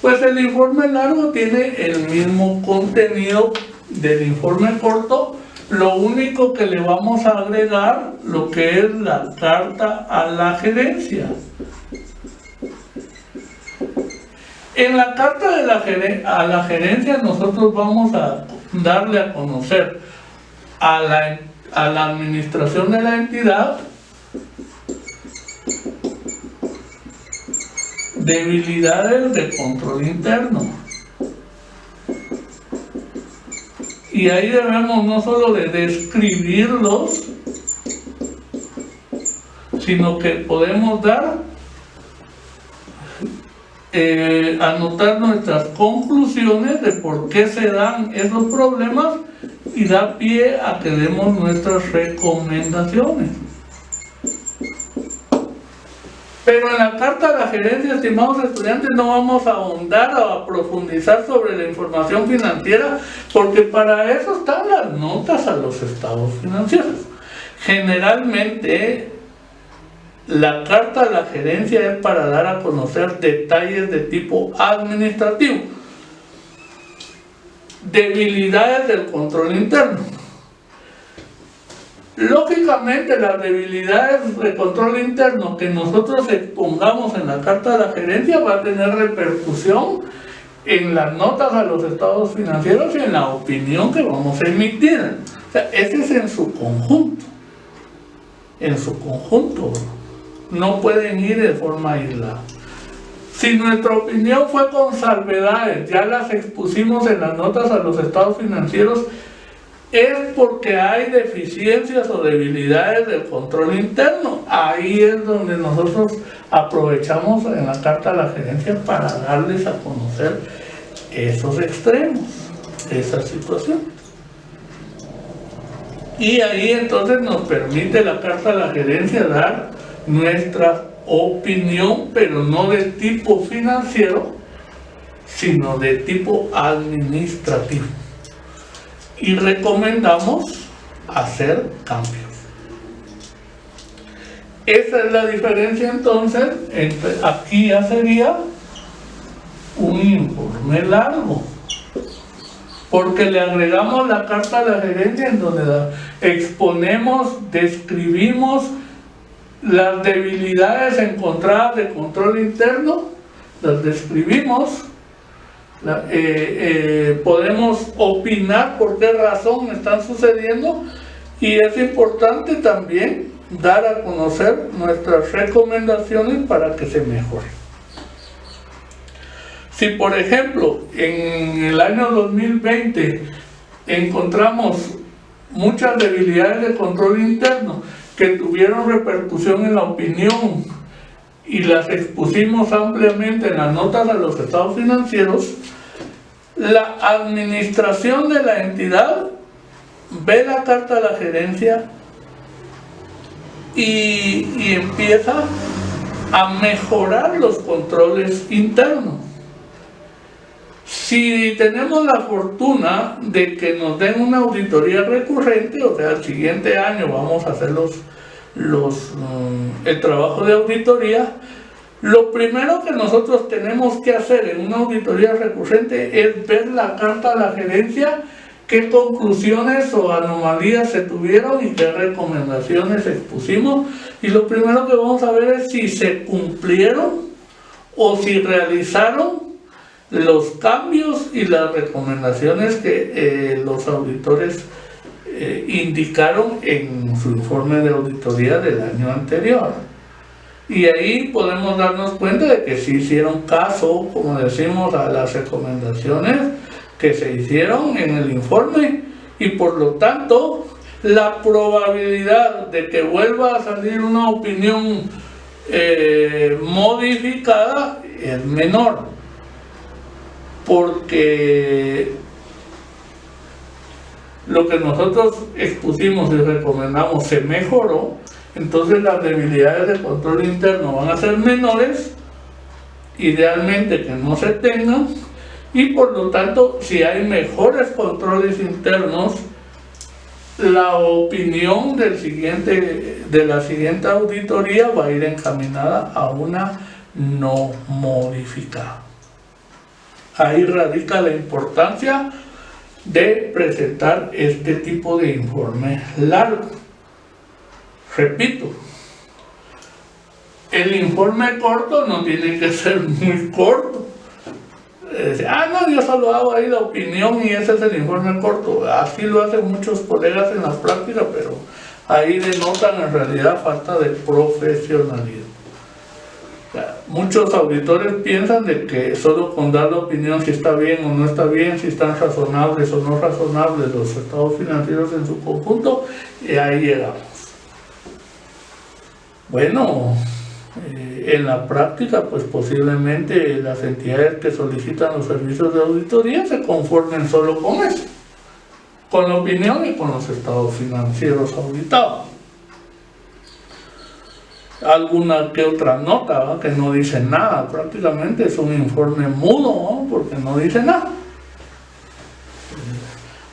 Pues el informe largo tiene el mismo contenido del informe corto, lo único que le vamos a agregar lo que es la carta a la gerencia. En la carta a la gerencia nosotros vamos a darle a conocer a la administración de la entidad debilidades de control interno. Y ahí debemos no solo de describirlos, sino que podemos anotar nuestras conclusiones de por qué se dan esos problemas y da pie a que demos nuestras recomendaciones. Pero en la carta a la gerencia, estimados estudiantes, no vamos a ahondar o a profundizar sobre la información financiera, porque para eso están las notas a los estados financieros. Generalmente, la carta a la gerencia es para dar a conocer detalles de tipo administrativo, debilidades del control interno. Lógicamente, las debilidades de control interno que nosotros expongamos en la carta de la gerencia va a tener repercusión en las notas a los estados financieros y en la opinión que vamos a emitir. O sea, ese es en su conjunto. En su conjunto. No pueden ir de forma aislada. Si nuestra opinión fue con salvedades, ya las expusimos en las notas a los estados financieros, es porque hay deficiencias o debilidades del control interno. Ahí es donde nosotros aprovechamos en la carta a la gerencia para darles a conocer esos extremos, esas situaciones. Y ahí entonces nos permite la carta a la gerencia dar nuestra opinión, pero no de tipo financiero, sino de tipo administrativo. Y recomendamos hacer cambios. Esa es la diferencia entonces entre, aquí ya sería un informe largo, porque le agregamos la carta a la gerencia en donde exponemos, describimos las debilidades encontradas de control interno, las describimos. Podemos opinar por qué razón están sucediendo y es importante también dar a conocer nuestras recomendaciones para que se mejore. Si por ejemplo en el año 2020 encontramos muchas debilidades de control interno que tuvieron repercusión en la opinión y las expusimos ampliamente en las notas a los estados financieros, la administración de la entidad ve la carta a la gerencia y empieza a mejorar los controles internos. Si tenemos la fortuna de que nos den una auditoría recurrente, o sea, el siguiente año vamos a hacer el trabajo de auditoría, lo primero que nosotros tenemos que hacer en una auditoría recurrente es ver la carta a la gerencia, qué conclusiones o anomalías se tuvieron y qué recomendaciones expusimos. Y lo primero que vamos a ver es si se cumplieron o si realizaron los cambios y las recomendaciones que los auditores indicaron en su informe de auditoría del año anterior. Y ahí podemos darnos cuenta de que sí hicieron caso, como decimos, a las recomendaciones que se hicieron en el informe, y por lo tanto la probabilidad de que vuelva a salir una opinión modificada es menor, porque lo que nosotros expusimos y recomendamos se mejoró, entonces las debilidades de control interno van a ser menores, idealmente que no se tengan, y por lo tanto, si hay mejores controles internos, la opinión de la siguiente auditoría va a ir encaminada a una no modificada. Ahí radica la importancia de presentar este tipo de informe largo. Repito, el informe corto no tiene que ser muy corto. No, yo solo hago ahí la opinión y ese es el informe corto. Así lo hacen muchos colegas en la práctica, pero ahí denotan en realidad falta de profesionalismo. Muchos auditores piensan de que solo con dar la opinión si está bien o no está bien, si están razonables o no razonables los estados financieros en su conjunto, y ahí llegamos. Bueno, en la práctica, pues posiblemente las entidades que solicitan los servicios de auditoría se conformen solo con eso, con la opinión y con los estados financieros auditados. Alguna que otra nota, ¿verdad?, que no dice nada, prácticamente es un informe mudo, ¿no?, porque no dice nada.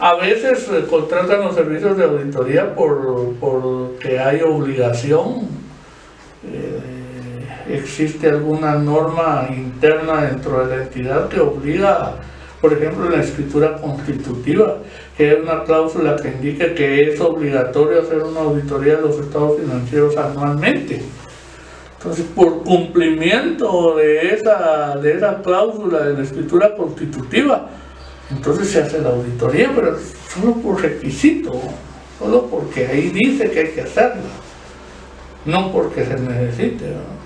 A veces contratan los servicios de auditoría porque hay obligación, existe alguna norma interna dentro de la entidad que obliga, por ejemplo, en la escritura constitutiva, que es una cláusula que indique que es obligatorio hacer una auditoría de los estados financieros anualmente. Entonces, por cumplimiento de esa cláusula de la escritura constitutiva, entonces se hace la auditoría, pero solo por requisito, solo porque ahí dice que hay que hacerla, no porque se necesite, ¿no?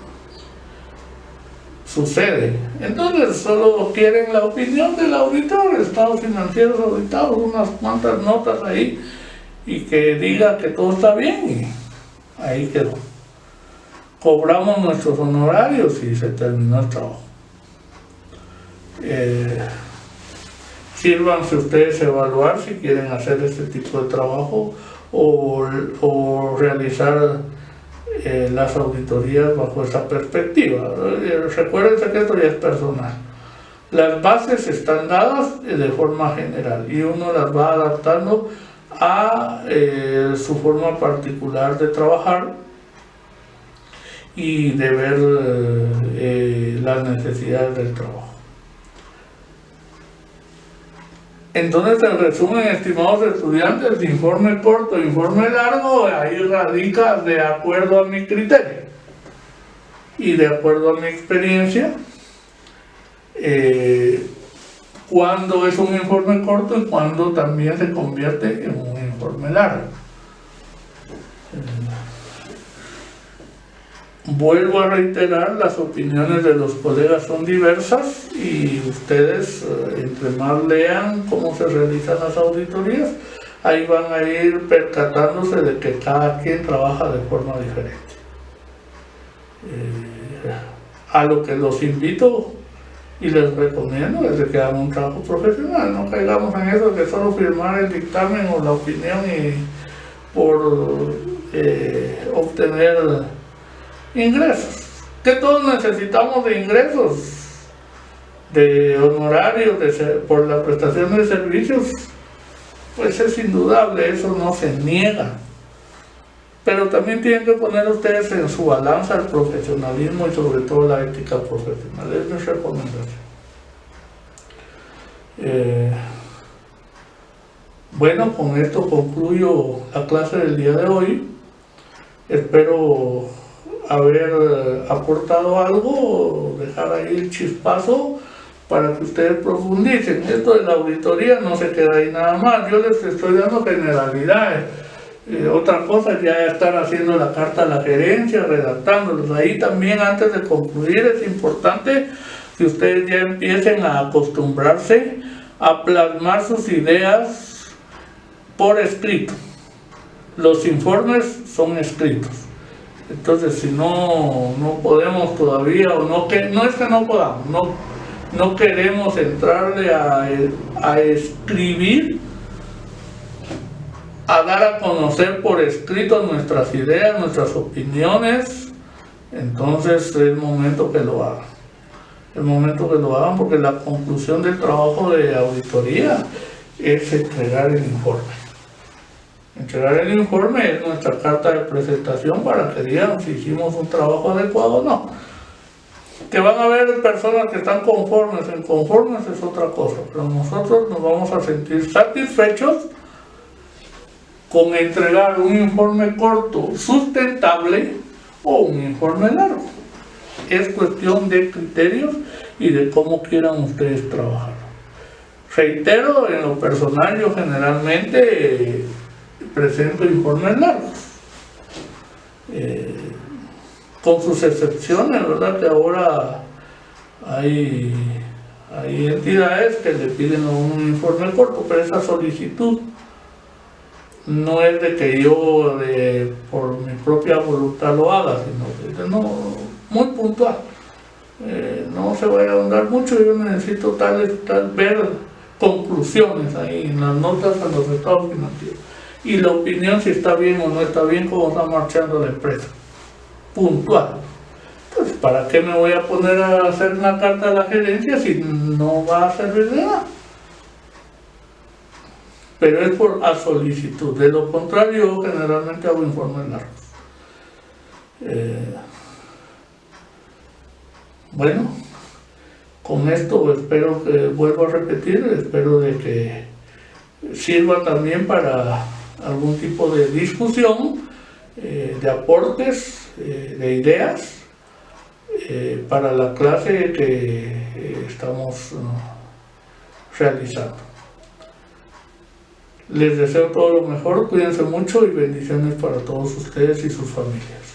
Sucede. Entonces solo quieren la opinión del auditor, estados financieros auditados, unas cuantas notas ahí, y que diga que todo está bien, y ahí quedó. Cobramos nuestros honorarios y se terminó el trabajo. Sírvanse ustedes a evaluar si quieren hacer este tipo de trabajo o realizar las auditorías bajo esa perspectiva. Recuérdense que esto ya es personal. Las bases están dadas de forma general y uno las va adaptando a su forma particular de trabajar y de ver las necesidades del trabajo. Entonces, en resumen, estimados estudiantes, informe corto, informe largo, ahí radica de acuerdo a mi criterio y de acuerdo a mi experiencia, cuando es un informe corto y cuando también se convierte en un informe largo. Vuelvo a reiterar, las opiniones de los colegas son diversas y ustedes, entre más lean cómo se realizan las auditorías, ahí van a ir percatándose de que cada quien trabaja de forma diferente. A lo que los invito y les recomiendo es de que hagan un trabajo profesional, no caigamos en eso de solo firmar el dictamen o la opinión y por obtener ingresos, que todos necesitamos de ingresos, de honorarios, por la prestación de servicios, pues es indudable, eso no se niega, pero también tienen que poner ustedes en su balanza el profesionalismo y sobre todo la ética profesional, es mi recomendación. Bueno, con esto concluyo la clase del día de hoy. Espero haber aportado algo, dejar ahí el chispazo para que ustedes profundicen. Esto de la auditoría no se queda ahí nada más, yo les estoy dando generalidades. Otra cosa ya estar haciendo la carta a la gerencia, redactándolos. Ahí también, antes de concluir, es importante que ustedes ya empiecen a acostumbrarse a plasmar sus ideas por escrito. Los informes son escritos. Entonces, si no podemos todavía, o no, no es que no podamos, no queremos entrarle a escribir, a dar a conocer por escrito nuestras ideas, nuestras opiniones, entonces es el momento que lo hagan. El momento que lo hagan, porque la conclusión del trabajo de auditoría es entregar el informe. Entregar el informe es nuestra carta de presentación para que digan si hicimos un trabajo adecuado o no. Que van a haber personas que están conformes, inconformes es otra cosa, pero nosotros nos vamos a sentir satisfechos con entregar un informe corto, sustentable o un informe largo. Es cuestión de criterios y de cómo quieran ustedes trabajar. Reitero, en lo personal yo generalmente presento informes largos, con sus excepciones, ¿verdad? Que ahora hay entidades que le piden un informe corto, pero esa solicitud no es de que yo por mi propia voluntad lo haga, sino que muy puntual. No se vaya a ahondar mucho, yo necesito ver conclusiones ahí en las notas a los estados financieros y la opinión si está bien o no está bien, cómo está marchando la empresa, puntual. Entonces, ¿para qué me voy a poner a hacer una carta a la gerencia si no va a servir de nada? Pero es a solicitud, de lo contrario generalmente hago informes largos. Bueno, con esto espero que, vuelvo a repetir, espero de que sirva también para algún tipo de discusión, de aportes, de ideas, para la clase que estamos realizando. Les deseo todo lo mejor, cuídense mucho y bendiciones para todos ustedes y sus familias.